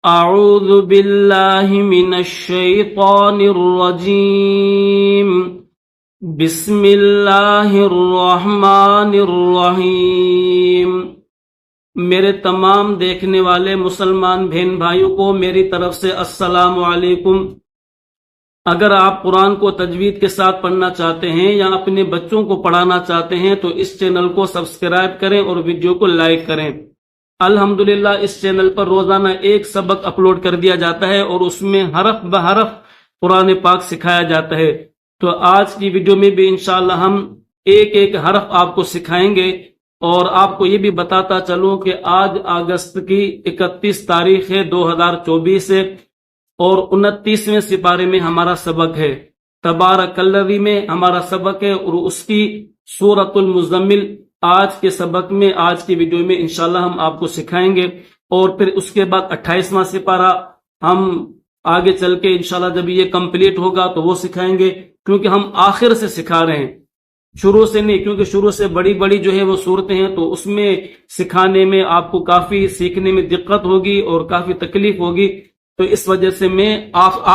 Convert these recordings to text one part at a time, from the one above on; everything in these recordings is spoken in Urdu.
اعوذ باللہ من الشیطان الرجیم بسم اللہ الرحمن الرحیم۔ میرے تمام دیکھنے والے مسلمان بہن بھائیوں کو میری طرف سے السلام علیکم۔ اگر آپ قرآن کو تجوید کے ساتھ پڑھنا چاہتے ہیں یا اپنے بچوں کو پڑھانا چاہتے ہیں تو اس چینل کو سبسکرائب کریں اور ویڈیو کو لائک کریں۔ الحمدللہ اس چینل پر روزانہ ایک سبق اپلوڈ کر دیا جاتا ہے اور اس میں حرف بحرف قرآن پاک سکھایا جاتا ہے۔ تو آج کی ویڈیو میں بھی انشاءاللہ ہم ایک ایک حرف آپ کو سکھائیں گے، اور آپ کو یہ بھی بتاتا چلوں کہ آج اگست کی 31 تاریخ ہے 2024 ہے، اور 29ویں سپارے میں ہمارا سبق ہے، تبارک الذی میں ہمارا سبق ہے، اور اس کی سورۃ المزمل آج کے سبق میں، آج کی ویڈیو میں انشاءاللہ ہم آپ کو سکھائیں گے۔ اور پھر اس کے بعد 28واں سپارہ ہم آگے چل کے انشاءاللہ جب یہ کمپلیٹ ہوگا تو وہ سکھائیں گے، کیونکہ ہم آخر سے سکھا رہے ہیں، شروع سے نہیں، کیونکہ شروع سے بڑی بڑی جو ہے وہ صورتیں ہیں تو اس میں سکھانے میں آپ کو کافی سیکھنے میں دقت ہوگی اور کافی تکلیف ہوگی، تو اس وجہ سے میں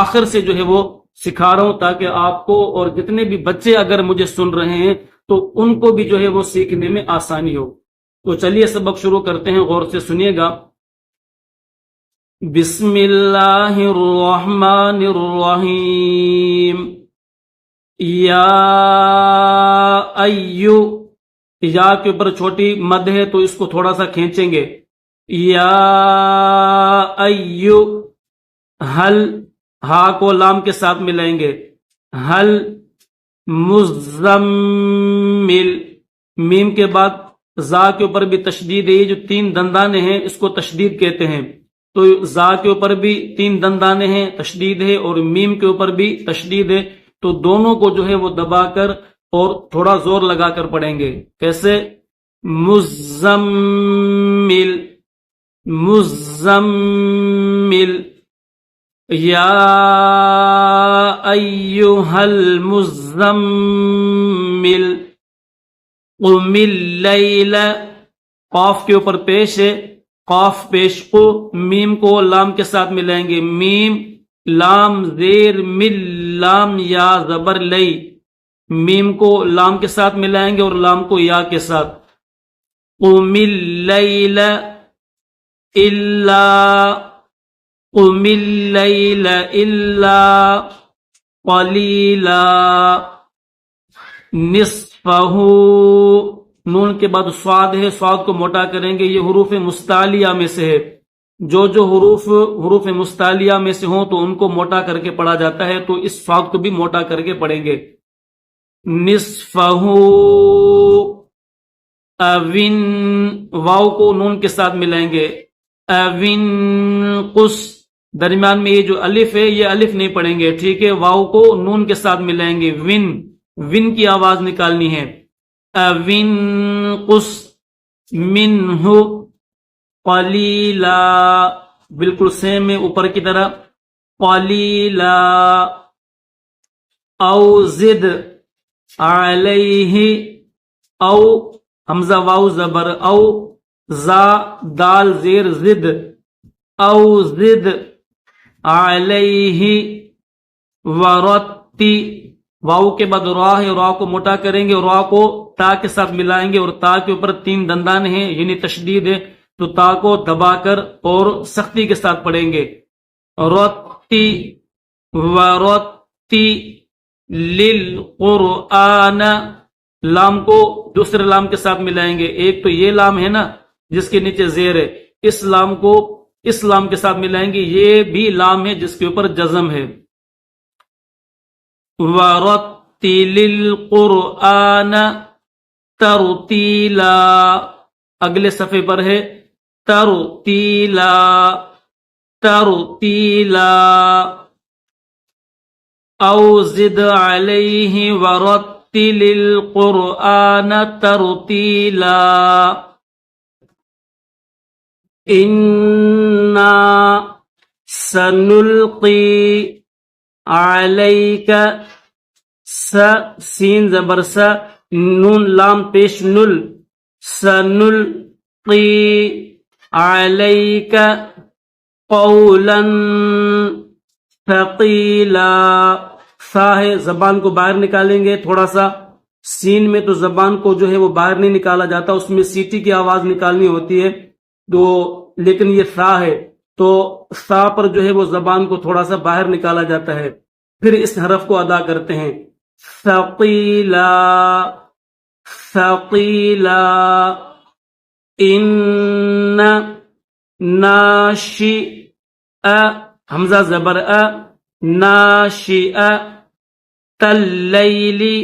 آخر سے جو ہے وہ سکھا رہا ہوں، تاکہ آپ کو اور جتنے بھی بچے اگر مجھے سن رہے ہیں تو ان کو بھی جو ہے وہ سیکھنے میں آسانی ہو۔ تو چلیے سبق شروع کرتے ہیں، غور سے سنیے گا۔ بسم اللہ الرحمن الرحیم۔ یا ایو، یا کے اوپر چھوٹی مد ہے تو اس کو تھوڑا سا کھینچیں گے۔ یا ایو، حل، ہا کو لام کے ساتھ ملائیں گے، حل مزمل، میم کے بعد زا کے اوپر بھی تشدید ہے، یہ جو تین دندانے ہیں اس کو تشدید کہتے ہیں، تو زا کے اوپر بھی تین دندانے ہیں، تشدید ہے، اور میم کے اوپر بھی تشدید ہے، تو دونوں کو جو ہے وہ دبا کر اور تھوڑا زور لگا کر پڑھیں گے۔ کیسے؟ مزمل، مزمل، یا ایہا المزمل قم اللیل، قاف کے اوپر پیش ہے، قاف پیش کو، میم کو لام کے ساتھ ملائیں گے، میم لام زیر مل، لام یا زبر لئی، میم کو لام کے ساتھ ملائیں گے اور لام کو یا کے ساتھ، قم اللیل الا، قم اللیل الا قلیلا، نصفہ، نون کے بعد صاد ہے، صاد کو موٹا کریں گے، یہ حروف مستعلیہ میں سے ہے، جو حروف مستعلیہ میں سے ہوں تو ان کو موٹا کر کے پڑھا جاتا ہے، تو اس صاد کو بھی موٹا کر کے پڑھیں گے۔ نصفہ اوین، واو کو نون کے ساتھ ملائیں گے، اوین قس، درمیان میں یہ جو الف ہے یہ الف نہیں پڑھیں گے، ٹھیک ہے، واو کو نون کے ساتھ ملائیں گے، ون، ون کی آواز نکالنی ہے، اوین قس منہ قلیلا، بالکل سیم میں اوپر کی طرح، قلیلا، او زد علیہ، او حمزہ واو زبر او، زا دال زیر زد، او زد علیہ ورتی، واو کے بعد را ہے، را کو موٹا کریں گے، را کو تا کے ساتھ ملائیں گے، اور تا کے اوپر تین دندان ہیں یعنی تشدید ہے، تو تا کو دبا کر اور سختی کے ساتھ پڑھیں گے، رتی ورتی للقرآن، لام کو دوسرے لام کے ساتھ ملائیں گے، ایک تو یہ لام ہے نا جس کے نیچے زیر ہے، اس لام کو اس لام کے ساتھ ملائیں گے، یہ بھی لام ہے جس کے اوپر جزم ہے، وَرَتِّلِ الْقُرْآنَ تَرْتِيلًا، اگلے صفحے پر ہے ترتیلا، ترتیلا، او زد علیہ ورتل القرآن ترتیلا، انا سنلقی علیک، سین زبر سا، نون لام پیش نل، سنلقی علیک قولا ثقیلا. سا ہے زبان کو باہر نکالیں گے تھوڑا سا. سین میں تو زبان کو جو ہے وہ باہر نہیں نکالا جاتا، اس میں سیٹی کی آواز نکالنی ہوتی ہے، تو لیکن یہ سا ہے تو سا پر جو ہے وہ زبان کو تھوڑا سا باہر نکالا جاتا ہے. پھر اس حرف کو ادا کرتے ہیں. ثقیلا ثقیلا. ان ناشئ حمزہ زبر ناشئ. تلیلی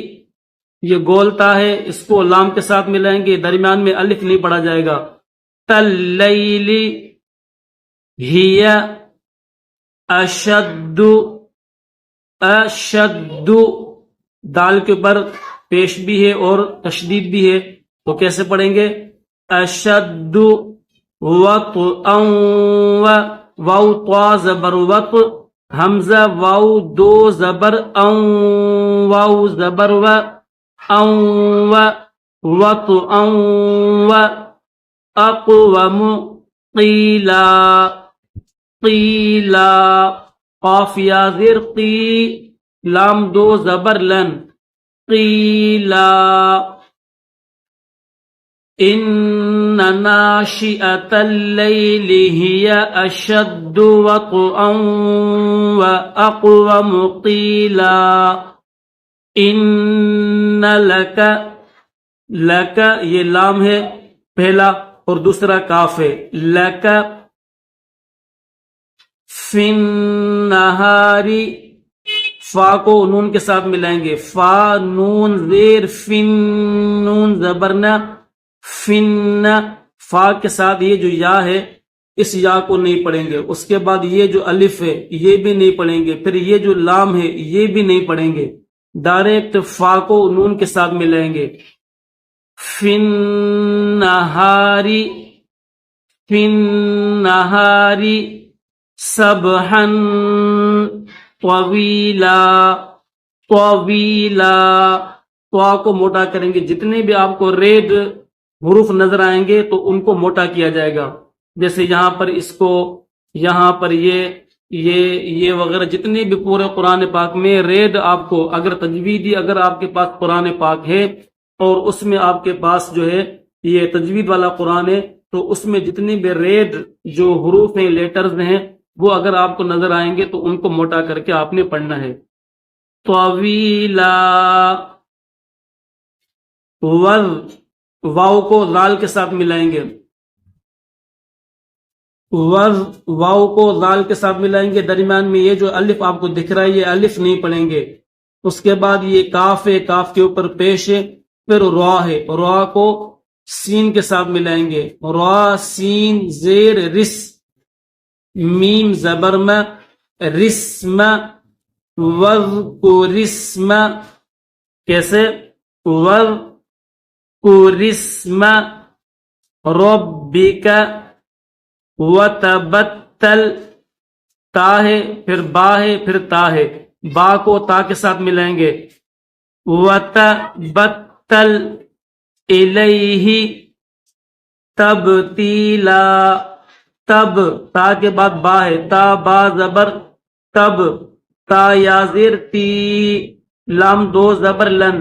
یہ گولتا ہے، اس کو لام کے ساتھ ملائیں گے، درمیان میں الف نہیں پڑھا جائے گا. تلیلی. ہی اشد اشد. دال کے اوپر پیش بھی ہے اور تشدید بھی ہے، تو کیسے پڑھیں گے؟ اشد. وطئا واو طا زبر وط. حمزہ واو دو زبر واو زبر و وطئا و اقوم. قیلا قیلا. قاف یا زیر قی، لام دو زبر لن. قیلا. ان ناشئة الليل هي اشد وطئا واقوم قیلا. ان لک. لک یہ لام ہے پہلا اور دوسرا کاف ہے. لک فی النہاری. فا کو نون کے ساتھ ملائیں گے، فا نون زیر فن، نون زبرنا فن. فا کے ساتھ یہ جو یا ہے اس یا کو نہیں پڑھیں گے. اس کے بعد یہ جو الف ہے یہ بھی نہیں پڑھیں گے. پھر یہ جو لام ہے یہ بھی نہیں پڑھیں گے، ڈائریکٹ فا کو نون کے ساتھ ملائیں گے. فی النہاری فی النہاری. سبحا طویلا طویلا. طوا کو موٹا کریں گے، جتنے بھی آپ کو ریڈ حروف نظر آئیں گے تو ان کو موٹا کیا جائے گا. جیسے یہاں پر اس کو، یہاں پر یہ وغیرہ جتنے بھی پورے قرآن پاک میں ریڈ آپ کو، اگر تجویدی اگر آپ کے پاس قرآن پاک ہے اور اس میں آپ کے پاس جو ہے یہ تجوید والا قرآن ہے، تو اس میں جتنے بھی ریڈ جو حروف ہیں لیٹرز ہیں وہ اگر آپ کو نظر آئیں گے تو ان کو موٹا کر کے آپ نے پڑھنا ہے. طویلا. واو کو زال کے ساتھ ملائیں گے. واو کو زال کے ساتھ ملائیں گے، درمیان میں یہ جو الف آپ کو دکھ رہا ہے یہ الف نہیں پڑھیں گے. اس کے بعد یہ کاف ہے، کاف کے اوپر پیش ہے. پھر را ہے، را کو سین کے ساتھ ملائیں گے. را سین زیر رس، میم زبر م، رسم. وذکرسم. کیسے؟ وذکرسم ربک. وتبتل. تا ہے پھر با ہے پھر تا ہے، با کو تا کے ساتھ ملائیں گے. وتبتل الیہ تبتیلا. تب تا کے بعد با ہے، تا با زبر تب. تا یا زیر تی، لام دو زبر لن.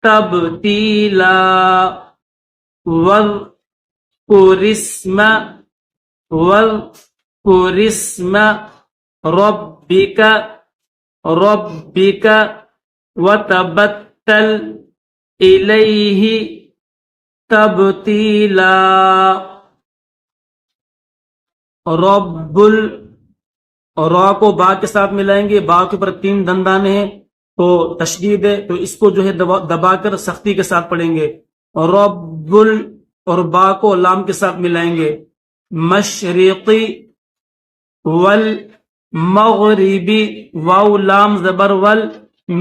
تبتیلا. وذکرسم وذکرسم ربک ربک. وتبتل الیہ تبتیلا. رب را کو با کے ساتھ ملائیں گے، با کے اوپر 3 دندانے ہیں تو تشدید ہے، تو اس کو جو ہے دبا کر سختی کے ساتھ پڑھیں گے. رب اور با کو لام کے ساتھ ملائیں گے. مشرقی والمغربی. واو لام زبر ول،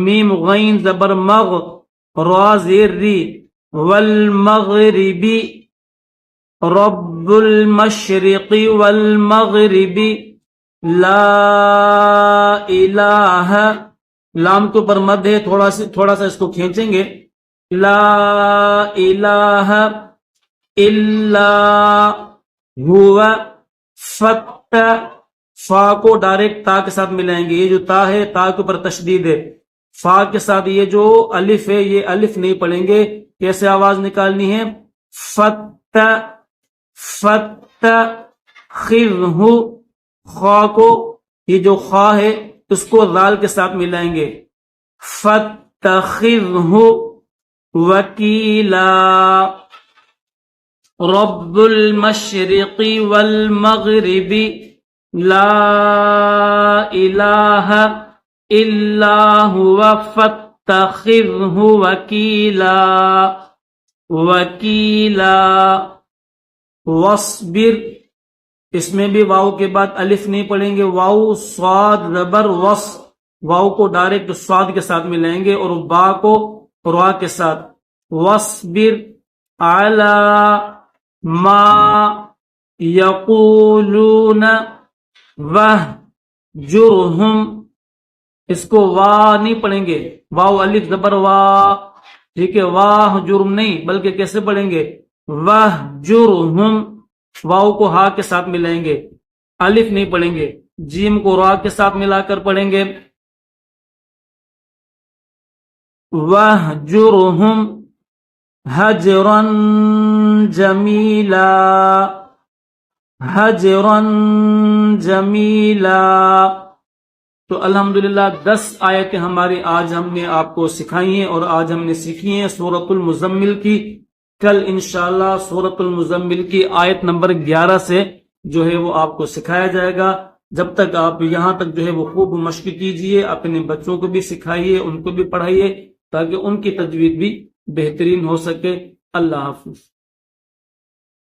میم غین زبر مغ، را زیر ری. والمغربی. رب المشرق والمغرب. لا الہ. لام کے اوپر مد ہے، تھوڑا سا اس کو کھینچیں گے. لا الہ الا هو فتح فا کو ڈائریکٹ تا کے ساتھ ملائیں گے. یہ جو تا ہے تا کے اوپر تشدید ہے. فا کے ساتھ یہ جو الف ہے یہ الف نہیں پڑھیں گے. کیسے آواز نکالنی ہے؟ فت فت خذہ. خا کو یہ جو خا ہے اس کو ذال کے ساتھ ملائیں گے. فاتخذہ وکیلا. رب المشرق والمغرب لا الہ الا هو فاتخذہ وکیلا. وکیلا. واصبر، اس میں بھی واؤ کے بعد الف نہیں پڑھیں گے. واؤ صاد زبر وص، واؤ کو ڈائریکٹ صاد کے ساتھ ملائیں گے اور با کو را کے ساتھ. واصبر علی ما یقولون وہجرہم. اس کو وا نہیں پڑھیں گے. واؤ الف زبر وا، ٹھیک ہے. واہ جرم نہیں بلکہ کیسے پڑھیں گے؟ وہجرہم. واؤ کو ہا کے ساتھ ملائیں گے، الف نہیں پڑھیں گے. جیم کو را کے ساتھ ملا کر پڑھیں گے. وہجرہم ہجرا جمیلا. ہجرا جمیلا. تو الحمدللہ 10 آیتیں ہماری آج ہم نے آپ کو سکھائی ہیں اور آج ہم نے سیکھی ہیں سورۃ المزمل کی. کل انشاءاللہ سورۃ المزمل کی آیت نمبر 11 سے جو ہے وہ آپ کو سکھایا جائے گا. جب تک آپ یہاں تک جو ہے وہ خوب مشق کیجئے، اپنے بچوں کو بھی سکھائیے، ان کو بھی پڑھائیے تاکہ ان کی تجوید بھی بہترین ہو سکے. اللہ حافظ.